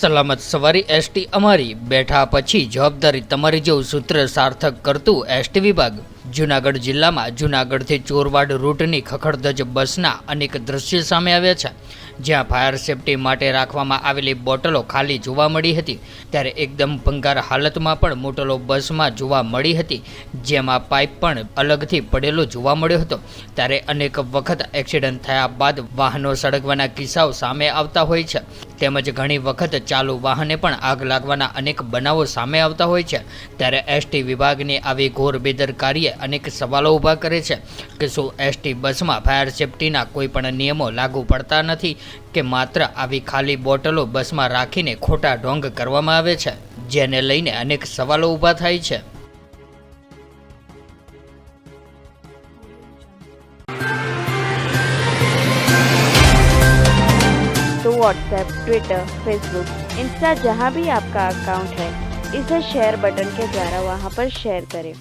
સલામત સવારી એસટી અમારી, બેઠા પછી જવાબદારી તમારી જેવું સૂત્ર સાર્થક કરતું એસટી વિભાગ। જૂનાગઢ જિલ્લામાં જૂનાગઢથી ચોરવાડ રૂટની ખખડધજ બસના અનેક દ્રશ્યો સામે આવ્યા છે, જ્યાં ફાયર સેફટી માટે રાખવામાં આવેલી બોટલો ખાલી જોવા મળી હતી, ત્યારે એકદમ ભંગાર હાલતમાં પણ બોટલો બસમાં જોવા મળી હતી, જેમાં પાઇપ પણ અલગથી પડેલો જોવા મળ્યો હતો। ત્યારે અનેક વખત એક્સિડન્ટ થયા બાદ વાહનો સળગવાના કિસ્સાઓ સામે આવતા હોય છે, તેમજ ઘણી વખત ચાલુ વાહને પણ આગ લાગવાના અનેક બનાવો સામે આવતા હોય છે। ત્યારે એસટી વિભાગની આવી ઘોર બેદરકારીએ અનેક સવાલો ઊભા કરે છે કે શું એસટી બસમાં ફાયર સેફટીના કોઈ પણ નિયમો લાગુ પડતા નથી કે માત્ર આવી ખાલી બોટલો બસમાં રાખીને ખોટા ઢોંગ કરવામાં આવે છે, જેને લઈને અનેક સવાલો ઊભા થાય છે। तो व्हाट्सएप, ट्विटर, फेसबुक, इंस्टा जहाँ भी आपका अकाउंट है, इसे शेयर बटन के द्वारा वहाँ पर शेयर करें।